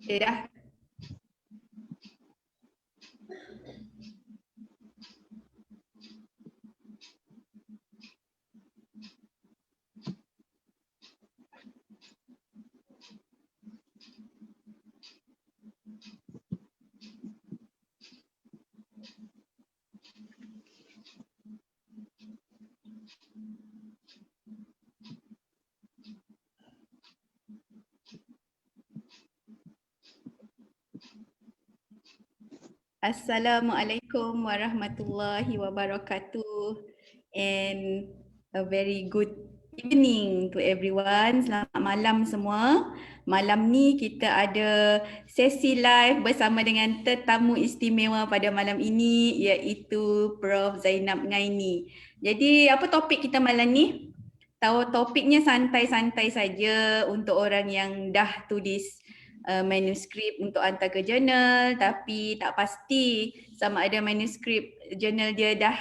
Dah. Assalamualaikum warahmatullahi wabarakatuh and a very good evening to everyone. Selamat malam semua. Malam ni kita ada sesi live bersama dengan tetamu istimewa pada malam ini iaitu Prof Zainab Ngaini. Jadi apa topik kita malam ni? Tahu topiknya santai-santai saja untuk orang yang dah tulis manuskrip untuk hantar ke jurnal tapi tak pasti sama ada manuskrip jurnal dia dah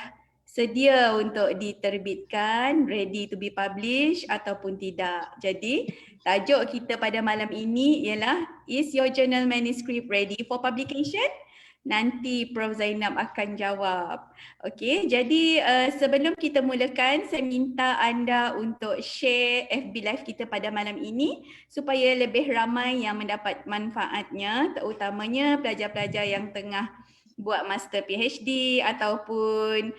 sedia untuk diterbitkan, ready to be published ataupun tidak. Jadi tajuk kita pada malam ini ialah is your journal manuscript ready for publication? Nanti Prof Zainab akan jawab. Okey, jadi sebelum kita mulakan, saya minta anda untuk share FB Live kita pada malam ini supaya lebih ramai yang mendapat manfaatnya, terutamanya pelajar-pelajar yang tengah buat master PhD ataupun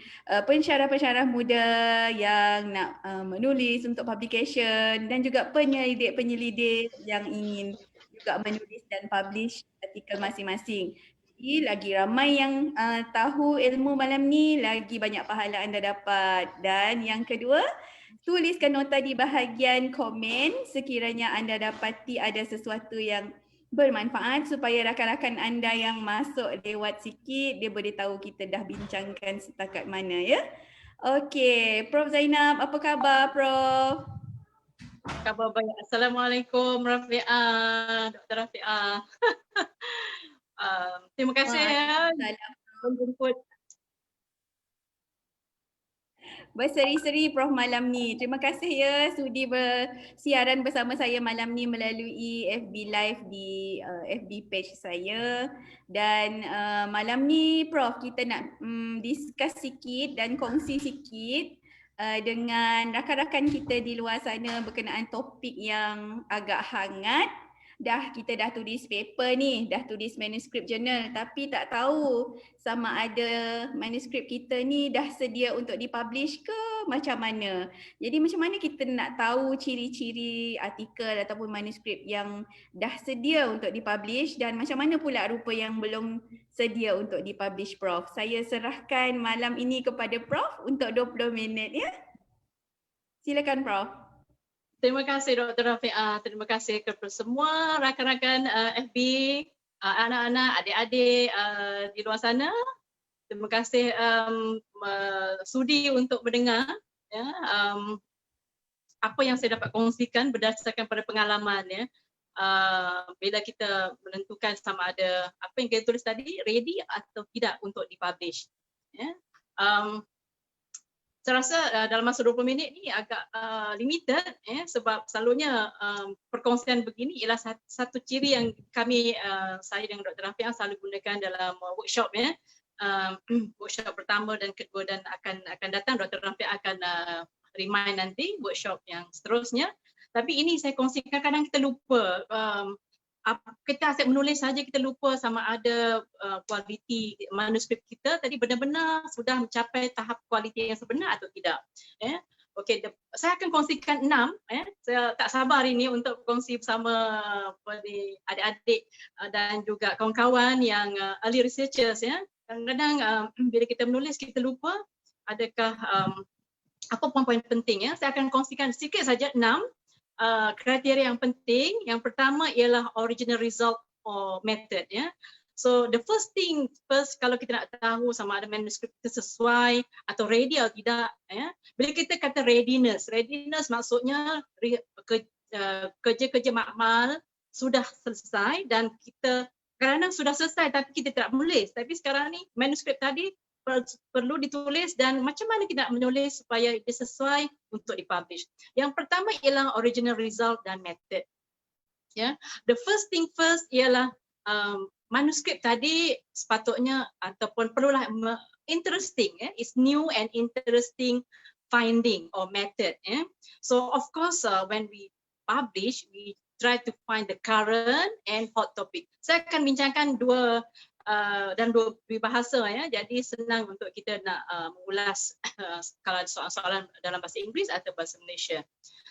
pensyarah-pensyarah muda yang nak menulis untuk publication dan juga penyelidik-penyelidik yang ingin juga menulis dan publish artikel masing-masing. Lagi ramai yang tahu ilmu malam ni, lagi banyak pahala anda dapat. Dan yang kedua, tuliskan nota di bahagian komen sekiranya anda dapati ada sesuatu yang bermanfaat supaya rakan-rakan anda yang masuk lewat sikit, dia boleh tahu kita dah bincangkan setakat mana ya. Okey, Prof Zainab, apa khabar Prof? Khabar baik. Assalamualaikum Rafi'ah, Dr. Rafi'ah. Terima kasih ya menjemput. Berseri-seri Prof malam ni. Terima kasih ya sudi bersiaran bersama saya malam ni melalui FB Live di FB page saya. Dan malam ni Prof kita nak discuss sikit dan kongsi sikit dengan rakan-rakan kita di luar sana berkenaan topik yang agak hangat. Kita dah tulis paper ni, dah tulis manuskrip jurnal tapi tak tahu sama ada manuskrip kita ni dah sedia untuk dipublish ke macam mana. Jadi macam mana kita nak tahu ciri-ciri artikel ataupun manuskrip yang dah sedia untuk dipublish dan macam mana pula rupa yang belum sedia untuk dipublish Prof. Saya serahkan malam ini kepada Prof untuk 20 minit ya. Silakan Prof. Terima kasih Dr. Rafi'ah, terima kasih kepada semua rakan-rakan FB, anak-anak, adik-adik di luar sana. Terima kasih sudi untuk mendengar ya, apa yang saya dapat kongsikan berdasarkan pada pengalaman ya. Bila kita menentukan sama ada apa yang kita tulis tadi ready atau tidak untuk dipublish. Ya. Saya rasa dalam masa 20 minit ni agak limited sebab selalunya perkongsian begini ialah satu ciri yang kami saya dengan Dr. Rafi'ah selalu gunakan dalam workshop ya. Workshop pertama dan kedua dan akan datang Dr. Rafi'ah akan remind nanti workshop yang seterusnya. Tapi ini saya kongsikan kadang kita lupa kita asyik menulis saja kita lupa sama ada kualiti manuskrip kita tadi benar-benar sudah mencapai tahap kualiti yang sebenar atau tidak. Okey, saya akan kongsikan 6. Saya tak sabar hari ini untuk kongsi bersama adik-adik dan juga kawan-kawan yang early researchers ya. Kadang-kadang bila kita menulis kita lupa adakah apa poin-poin penting ya. Saya akan kongsikan sikit saja 6. Kriteria yang penting. Yang pertama ialah original result or method ya. So the first thing first kalau kita nak tahu sama ada manuskrip kita sesuai atau ready atau tidak ya. Bila kita kata readiness maksudnya kerja-kerja makmal sudah selesai dan kita kadang-kadang sudah selesai tapi kita tidak menulis. Tapi sekarang ni manuskrip tadi perlu ditulis dan macam mana kita nak menulis supaya dia sesuai untuk dipublish. Yang pertama ialah original result dan method. Ya, the first thing first ialah manuskrip tadi sepatutnya ataupun perlulah interesting, it's new and interesting finding or method. So of course when we publish, we try to find the current and hot topic. Saya akan bincangkan dua bahasa, jadi senang untuk kita nak mengulas kalau ada soalan-soalan dalam bahasa Inggeris atau bahasa Malaysia.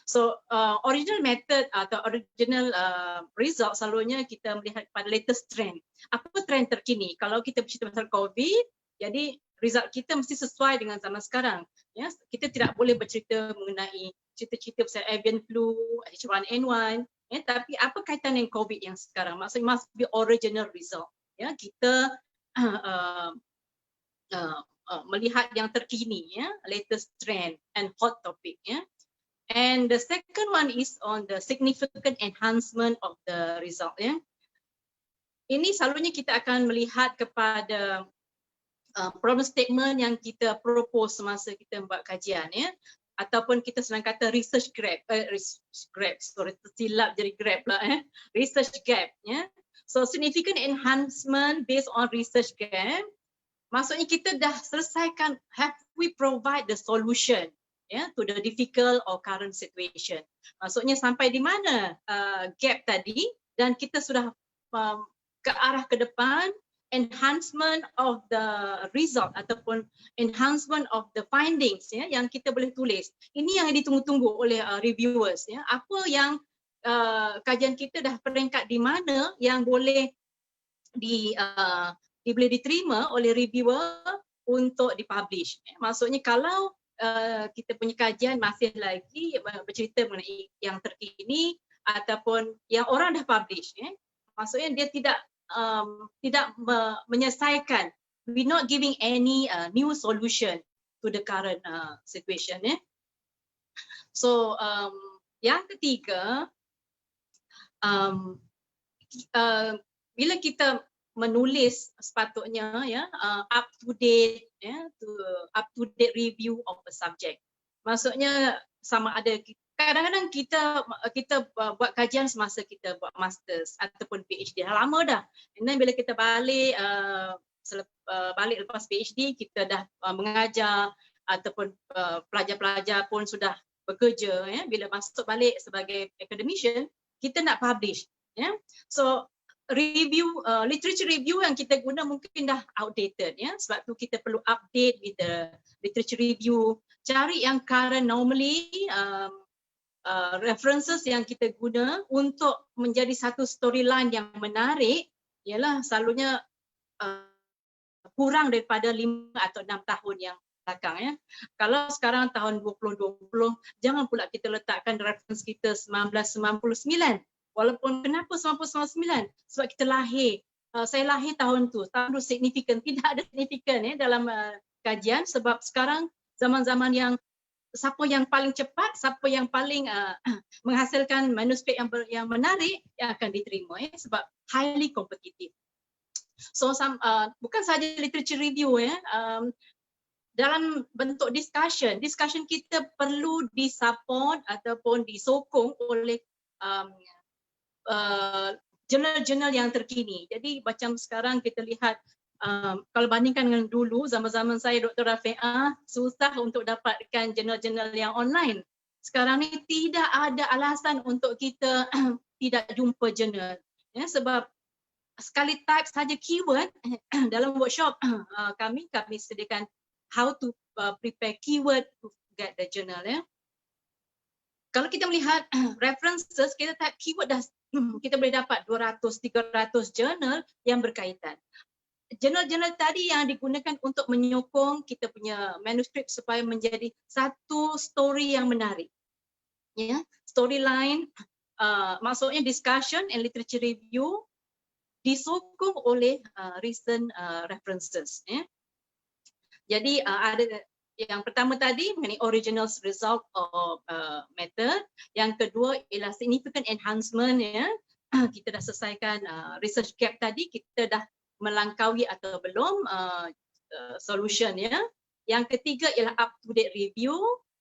So original method atau original result selalunya kita melihat pada latest trend. Apa trend terkini? Kalau kita bercerita pasal COVID, jadi result kita mesti sesuai dengan zaman sekarang. Kita tidak boleh bercerita mengenai cerita-cerita pasal avian flu, H1N1, tapi apa kaitan dengan COVID yang sekarang? Maksudnya must be original result. Kita melihat yang terkini, latest trend and hot topic. And the second one is on the significant enhancement of the result. Ini selalunya kita akan melihat kepada problem statement yang kita propose semasa kita buat kajian, ataupun kita senang kata research gap, tersilap jadi grab lah, research gap. So significant enhancement based on research gap, maksudnya kita dah selesaikan, have we provide the solution to the difficult or current situation. Maksudnya sampai di mana gap tadi, dan kita sudah ke arah ke depan, enhancement of the result ataupun enhancement of the findings yang kita boleh tulis. Ini yang ditunggu-tunggu oleh reviewers. Apa yang kajian kita dah peringkat di mana yang boleh boleh diterima oleh reviewer untuk dipublish. Maksudnya kalau kita punya kajian masih lagi bercerita mengenai yang terkini ataupun yang orang dah publish, maksudnya dia tidak menyelesaikan, we not giving any new solution to the current situation. So yang ketiga, bila kita menulis sepatutnya up to date review of a subject. Maksudnya sama ada kadang-kadang kita buat kajian semasa kita buat masters ataupun PhD dah lama dah. Dan bila kita balik balik lepas PhD, kita dah mengajar ataupun pelajar-pelajar pun sudah bekerja, bila masuk balik sebagai academician, kita nak publish. So review, literature review yang kita guna mungkin dah outdated, sebab tu kita perlu update with the literature review, cari yang current. Normally references yang kita guna untuk menjadi satu storyline yang menarik ialah selalunya kurang daripada 5 atau 6 tahun yang belakang. Kalau sekarang tahun 2020, jangan pula kita letakkan reference kita 1999. Walaupun kenapa 1999? Sebab kita lahir. Saya lahir tahun tu signifikan. Tidak ada signifikan dalam kajian, sebab sekarang zaman-zaman yang siapa yang paling cepat, siapa yang paling menghasilkan manuskrip yang menarik yang akan diterima, sebab highly competitive. So bukan saja literature review, dalam bentuk discussion kita perlu disupport ataupun disokong oleh jurnal-jurnal yang terkini. Jadi macam sekarang kita lihat, kalau bandingkan dengan dulu, zaman-zaman saya Dr. Rafi'ah, susah untuk dapatkan jurnal-jurnal yang online. Sekarang ni tidak ada alasan untuk kita tidak jumpa jurnal. Sebab sekali type saja keyword dalam workshop kami sediakan how to prepare keyword to get the journal. Kalau kita melihat references, kita type keyword dah kita boleh dapat 200-300 jurnal yang berkaitan. Jurnal-jurnal tadi yang digunakan untuk menyokong kita punya manuskrip supaya menjadi satu story yang menarik. Storyline, maksudnya discussion and literature review disokong oleh recent references. Jadi ada yang pertama tadi mengenai original result of method. Yang kedua ialah significant enhancement. Kita dah selesaikan research gap tadi, kita dah melangkaui atau belum solution. Yang ketiga ialah up to date review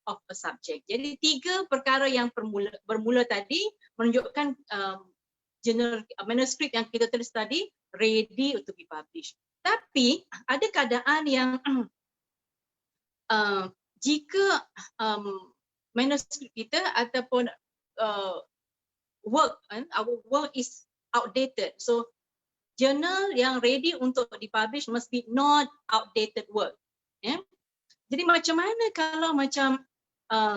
of a subject. Jadi 3 perkara yang bermula tadi menunjukkan jurnal manuskrip yang kita tulis tadi ready untuk dipublish. Tapi ada keadaan yang jika manuskrip kita ataupun our work is outdated. So journal yang ready untuk dipublish must be not outdated work. Jadi macam mana kalau macam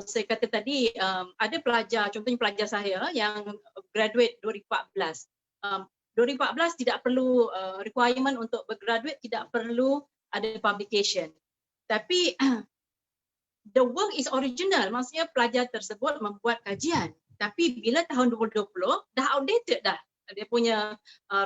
saya kata tadi ada pelajar, contohnya pelajar saya yang graduate 2014. 2014 tidak perlu requirement untuk bergraduate, tidak perlu ada publication. Tapi the work is original, maksudnya pelajar tersebut membuat kajian. Tapi bila tahun 2020 dah outdated dah. Dia punya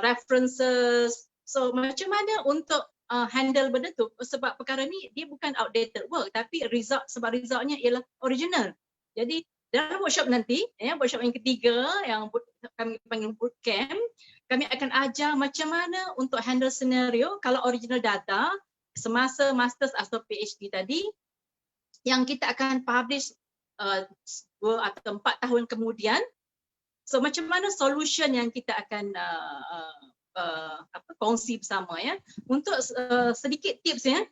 references. So macam mana untuk handle benda tu? Sebab perkara ni dia bukan outdated work, tapi sebab resultnya ialah original. Jadi dalam workshop nanti, workshop yang ketiga yang kami panggil bootcamp, kami akan ajar macam mana untuk handle senario kalau original data semasa masters atau PhD tadi yang kita akan publish 2 atau 4 tahun kemudian. So macam mana solution yang kita akan kongsi bersama ya. Untuk sedikit tips ya,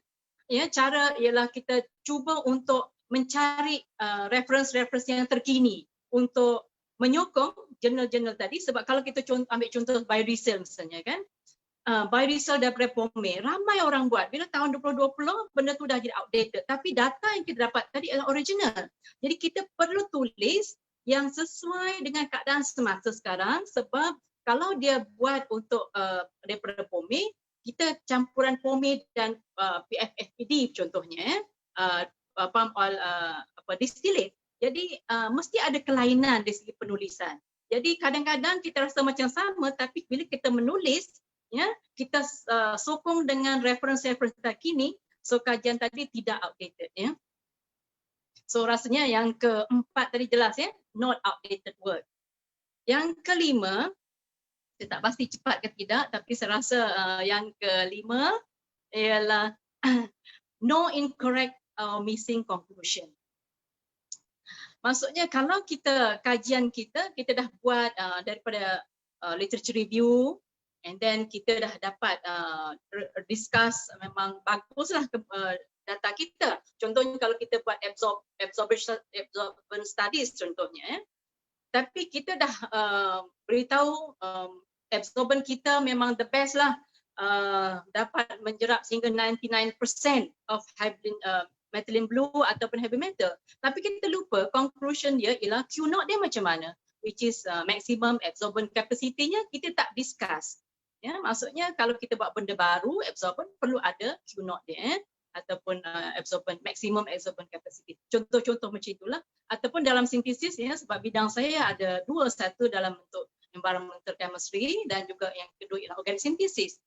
cara ialah kita cuba untuk mencari reference yang terkini untuk menyokong jurnal-jurnal tadi. Sebab kalau kita ambil contoh BioResal misalnya kan, BioResal daripada POME, ramai orang buat. Bila tahun 2020 benda tu dah jadi outdated, tapi data yang kita dapat tadi adalah original. Jadi kita perlu tulis yang sesuai dengan keadaan semasa sekarang, sebab kalau dia buat untuk daripada POME, kita campuran POME dan PFFPD contohnya, palm oil distillate. Jadi mesti ada kelainan dari segi penulisan. Jadi kadang-kadang kita rasa macam sama, tapi bila kita menulis, ya, kita sokong dengan reference-reference terkini, so kajian tadi tidak outdated ya. So rasanya yang keempat tadi jelas ya, not outdated work. Yang kelima, saya tak pasti cepat ke tidak, tapi saya rasa yang kelima ialah no incorrect or missing conclusion. Maksudnya kalau kajian kita dah buat daripada literature review, and then kita dah dapat discuss memang baguslah data kita. Contohnya kalau kita buat absorption studies contohnya, tapi kita dah beritahu absorban kita memang the best lah, dapat menjerap sehingga 99% of methylene blue ataupun heavy metal. Tapi kita lupa conclusion dia ialah Q0 dia macam mana, which is maximum absorban capacity-nya kita tak discuss. Ya, maksudnya kalau kita buat benda baru, absorban perlu ada Q0 dia, ataupun maximum absorban capacity. Contoh-contoh macam itulah. Ataupun dalam sintesis ya, sebab bidang saya ada dua, satu dalam bentuk environmental chemistry dan juga yang kedua ialah organic synthesis.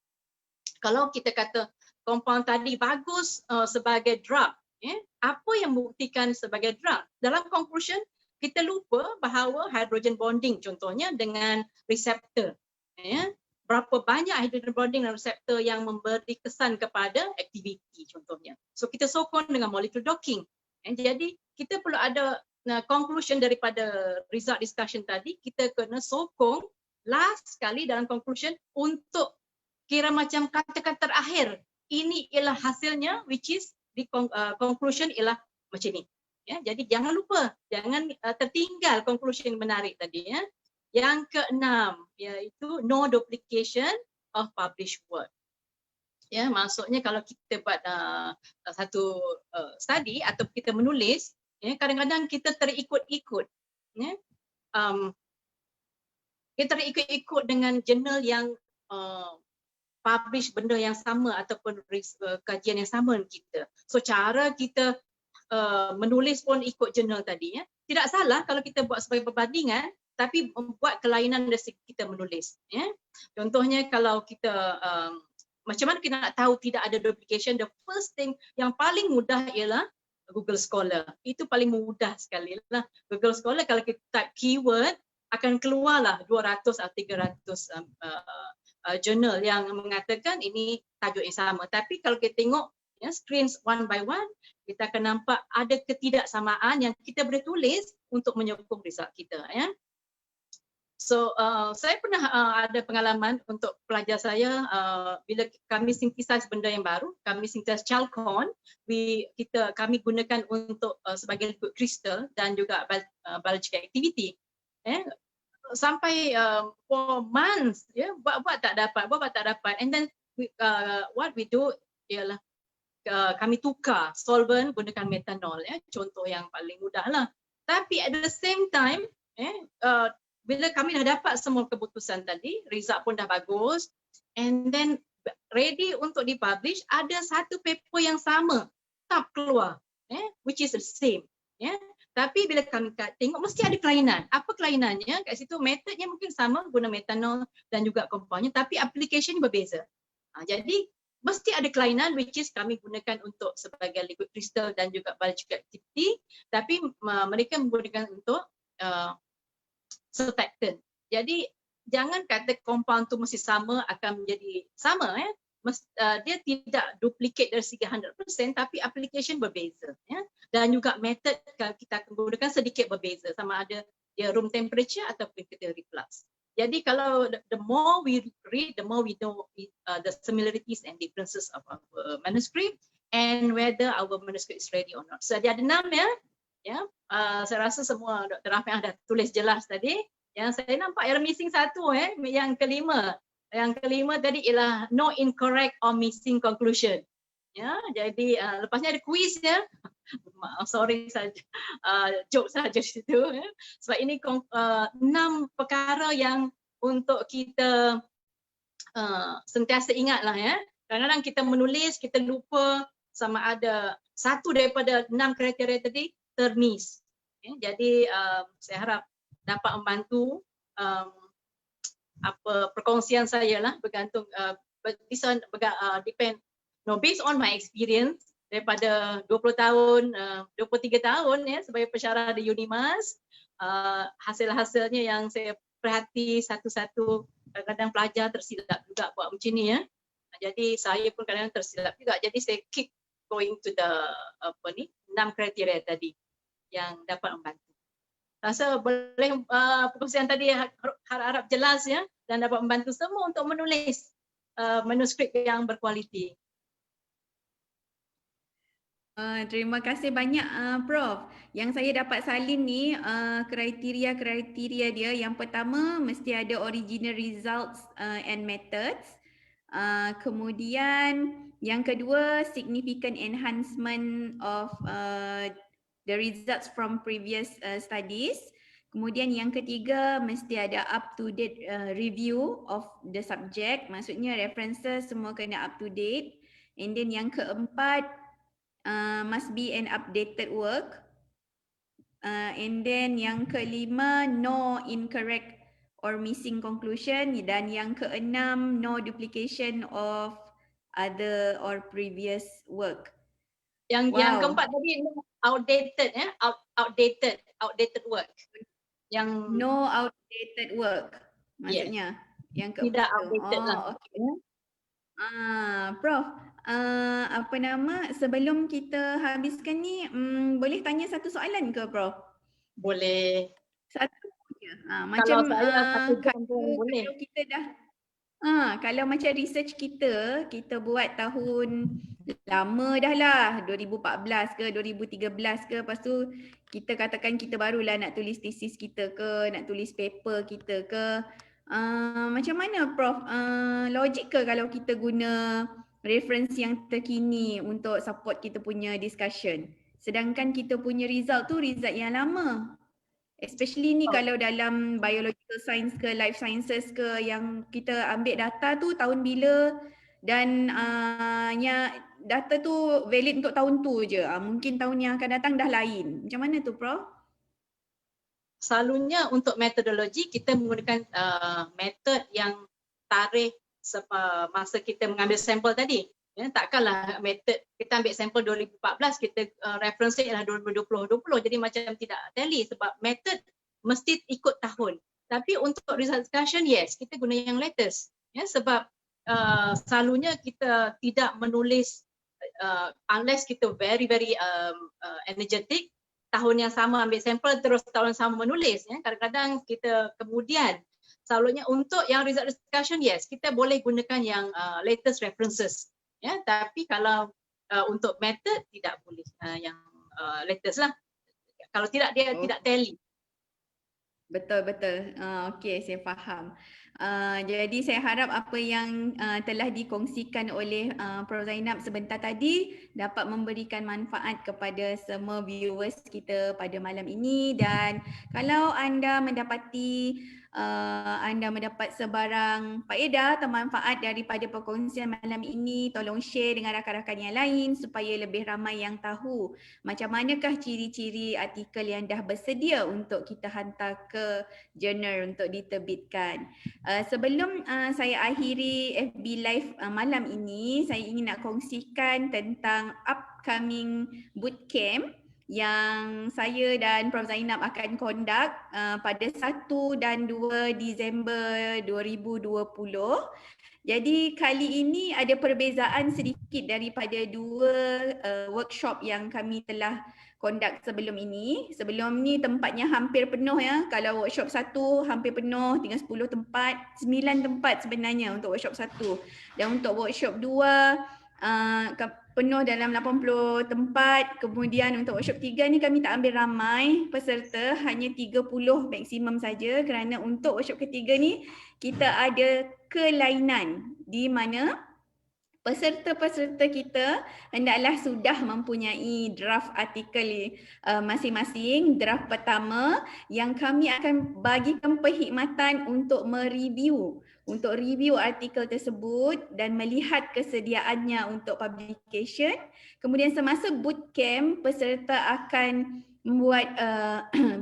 Kalau kita kata compound tadi bagus sebagai drug, ya, apa yang membuktikan sebagai drug? Dalam conclusion kita lupa bahawa hydrogen bonding contohnya dengan reseptor, ya. Berapa banyak hydrogen bonding dan reseptor yang memberi kesan kepada aktiviti contohnya. So kita sokong dengan molecule docking. Jadi kita perlu ada conclusion daripada result discussion tadi, kita kena sokong last sekali dalam conclusion untuk kira macam kata-kata terakhir. Ini ialah hasilnya, which is di conclusion ialah macam ni. Ya, jadi jangan lupa, jangan tertinggal conclusion yang menarik tadi ya. Yang keenam iaitu no duplication of published work. Ya, maksudnya kalau kita buat satu study atau kita menulis, ya, kadang-kadang kita terikut-ikut. Ya. Kita terikut-ikut dengan jurnal yang publish benda yang sama ataupun kajian yang sama dengan kita. So cara kita menulis pun ikut jurnal tadi. Ya. Tidak salah kalau kita buat sebagai perbandingan, tapi membuat kelainan dari segi kita menulis. Ya. Contohnya kalau kita, macam mana kita nak tahu tidak ada duplication, the first thing yang paling mudah ialah Google Scholar. Itu paling mudah sekali lah. Google Scholar kalau kita type keyword, akan keluarlah 200 atau 300 jurnal yang mengatakan ini tajuk yang sama. Tapi kalau kita tengok ya, screens one by one, kita akan nampak ada ketidaksamaan yang kita boleh tulis untuk menyokong result kita. Ya. So saya pernah ada pengalaman untuk pelajar saya bila kami synthesize benda yang baru, kami synthesize chalcone, kami gunakan untuk sebagai liquid crystal dan juga biological activity. Sampai for months buat tak dapat, and then what we do ialah kami tukar solvent gunakan metanol, contoh yang paling mudah lah. Tapi at the same time bila kami dah dapat semua keputusan tadi, result pun dah bagus, and then ready untuk dipublish, ada satu paper yang sama tak keluar, which is the same. Tapi bila kami tengok mesti ada kelainan. Apa kelainannya? Kat situ metodnya mungkin sama, guna metanol dan juga compoundnya, tapi application berbeza. Jadi mesti ada kelainan, which is kami gunakan untuk sebagai liquid crystal dan juga biological activity, tapi mereka menggunakan untuk surfactant. Jadi jangan kata compound tu mesti sama akan menjadi sama. Dia tidak duplicate dari segi 100%, tapi application berbeza. Dan juga method kita akan gunakan sedikit berbeza, sama ada dia room temperature ataupun kita reflux. Jadi kalau the more we read, the more we know the similarities and differences of our manuscript and whether our manuscript is ready or not. So dia ada 6 saya rasa semua Dr. Rafiq dah tulis jelas tadi. Yang saya nampak yang missing satu, yang kelima. Yang kelima tadi ialah no incorrect or missing conclusion. Jadi lepasnya ada quiz sorry saja, joke saja di situ. Sebab ini 6 perkara yang untuk kita sentiasa ingatlah. Kadang-kadang kita menulis, kita lupa sama ada satu daripada 6 kriteria tadi termiss. Jadi saya harap dapat membantu perkongsian saya lah, bergantung depend based on my experience daripada 20 tahun 23 tahun sebagai pensyarah di UNIMAS, hasil-hasilnya yang saya perhati satu-satu. Kadang-kadang pelajar tersilap juga buat macam ni jadi saya pun kadang-kadang tersilap juga, jadi saya keep going to the 6 kriteria tadi yang dapat membantu. Rasa boleh perkongsian tadi harap jelas dan dapat membantu semua untuk menulis manuskrip yang berkualiti. Terima kasih banyak Prof. Yang saya dapat salin ni kriteria-kriteria dia, yang pertama mesti ada original results and methods. Kemudian yang kedua significant enhancement of the results from previous studies. Kemudian yang ketiga mesti ada up to date review of the subject, maksudnya references semua kena up to date. And then yang keempat must be an updated work. And then yang kelima no incorrect or missing conclusion, dan yang keenam no duplication of other or previous work. Yang keempat tadi outdated work. Yang no outdated work maksudnya. Yang keempat tidak outdated lah. Okay. Prof, apa nama, sebelum kita habiskan ni boleh tanya satu soalan ke Prof? Boleh. Satu je. Macam boleh. Kalau kita dah kalau macam research kita buat tahun lama dah lah, 2014 ke 2013 ke, lepas tu kita katakan kita barulah nak tulis thesis kita ke, nak tulis paper kita ke, macam mana Prof, logik ke kalau kita guna reference yang terkini untuk support kita punya discussion, sedangkan kita punya result tu result yang lama? Especially ni kalau dalam biological science ke life sciences ke, yang kita ambil data tu tahun bila dan data tu valid untuk tahun tu je. Mungkin tahun yang akan datang dah lain. Macam mana tu Prof? Selalunya untuk metodologi kita menggunakan metod yang tarikh masa kita mengambil sampel tadi. Takkanlah metod kita ambil sampel 2014, kita reference ialah 2020, jadi macam tidak tally sebab metod mesti ikut tahun. Tapi untuk result discussion, yes, kita guna yang latest. Sebab selalunya kita tidak menulis unless kita very energetic, tahun yang sama ambil sampel terus tahun yang sama menulis. Kadang-kadang kita kemudian selalunya untuk yang result discussion, yes, kita boleh gunakan yang latest references. Ya, tapi kalau untuk method tidak boleh yang latest lah. Kalau tidak dia tidak tally. Betul betul. Okey, saya faham. Jadi saya harap apa yang telah dikongsikan oleh Prof Zainab sebentar tadi dapat memberikan manfaat kepada semua viewers kita pada malam ini, dan kalau anda mendapati anda mendapat sebarang faedah atau manfaat daripada perkongsian malam ini, tolong share dengan rakan-rakan yang lain supaya lebih ramai yang tahu macam manakah ciri-ciri artikel yang dah bersedia untuk kita hantar ke jurnal untuk diterbitkan. Sebelum saya akhiri FB Live malam ini, saya ingin nak kongsikan tentang upcoming bootcamp yang saya dan Prof Zainab akan conduct pada 1 dan 2 Disember 2020. Jadi kali ini ada perbezaan sedikit daripada dua workshop yang kami telah conduct sebelum ini. Sebelum ni tempatnya hampir penuh ya. Kalau workshop 1 hampir penuh, tinggal 10 tempat, 9 tempat sebenarnya untuk workshop 1. Dan untuk workshop 2 penuh dalam 80 tempat. Kemudian untuk workshop 3 ni kami tak ambil ramai peserta, hanya 30 maksimum saja, kerana untuk workshop ketiga ni kita ada kelainan di mana peserta-peserta kita hendaklah sudah mempunyai draft artikel masing-masing, draft pertama yang kami akan bagikan perkhidmatan untuk review artikel tersebut dan melihat kesediaannya untuk publication. Kemudian semasa bootcamp, peserta akan membuat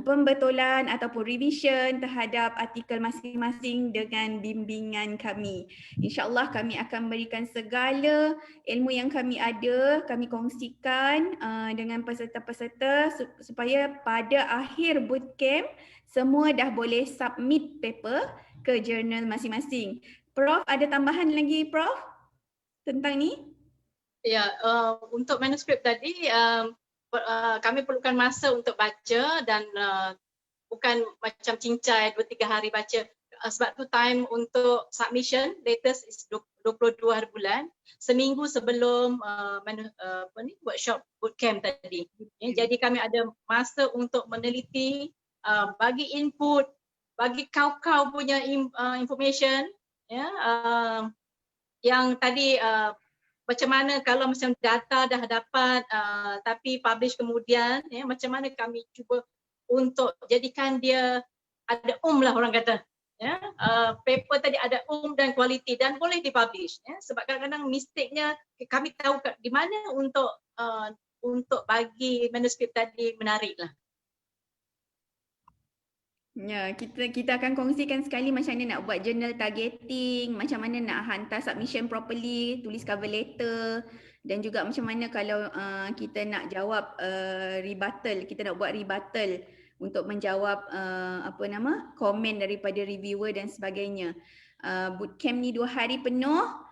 pembetulan ataupun revision terhadap artikel masing-masing dengan bimbingan kami. InsyaAllah kami akan berikan segala ilmu yang kami ada, kami kongsikan dengan peserta-peserta supaya pada akhir bootcamp semua dah boleh submit paper ke jurnal masing-masing. Prof, ada tambahan lagi Prof tentang ni? Ya, untuk manuskrip tadi kami perlukan masa untuk baca dan bukan macam cincai 2-3 hari baca. Sebab tu time untuk submission latest is 22 hari bulan, seminggu sebelum workshop bootcamp tadi. Jadi kami ada masa untuk meneliti, bagi input, bagi kau-kau punya information, ya, yang tadi macam mana kalau macam data dah dapat tapi publish kemudian, ya, macam mana kami cuba untuk jadikan dia ada lah orang kata, ya, paper tadi ada dan kualiti dan boleh dipublish, ya, sebab kadang-kadang mistaknya kami tahu di mana untuk bagi manuskrip tadi menarik lah. Ya, kita akan kongsikan sekali macam mana nak buat journal targeting, macam mana nak hantar submission properly, tulis cover letter, dan juga macam mana kalau kita nak jawab rebuttal, kita nak buat rebuttal untuk menjawab komen daripada reviewer dan sebagainya. Bootcamp ni 2 hari penuh.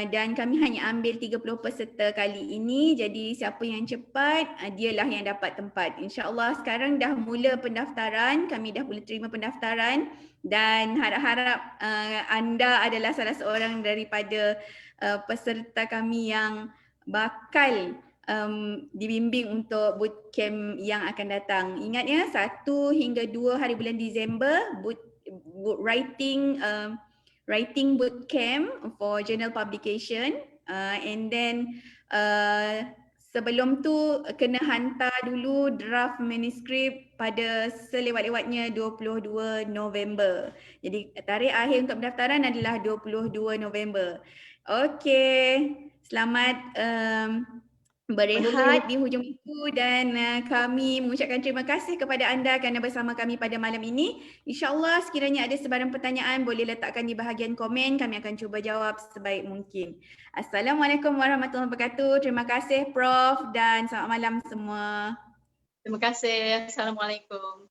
Dan kami hanya ambil 30 peserta kali ini, jadi siapa yang cepat dialah yang dapat tempat. InsyaAllah sekarang dah mula pendaftaran, kami dah boleh terima pendaftaran dan harap-harap anda adalah salah seorang daripada peserta kami yang bakal dibimbing untuk bootcamp yang akan datang. Ingat ya, 1 hingga 2 hari bulan Disember writing bootcamp for journal publication, and then sebelum tu kena hantar dulu draft manuskrip pada selewat-lewatnya 22 November. Jadi tarikh akhir untuk pendaftaran adalah 22 November. Okey, selamat berehat di hujung itu dan kami mengucapkan terima kasih kepada anda kerana bersama kami pada malam ini. InsyaAllah sekiranya ada sebarang pertanyaan boleh letakkan di bahagian komen, kami akan cuba jawab sebaik mungkin. Assalamualaikum warahmatullahi wabarakatuh. Terima kasih Prof dan selamat malam semua. Terima kasih. Assalamualaikum.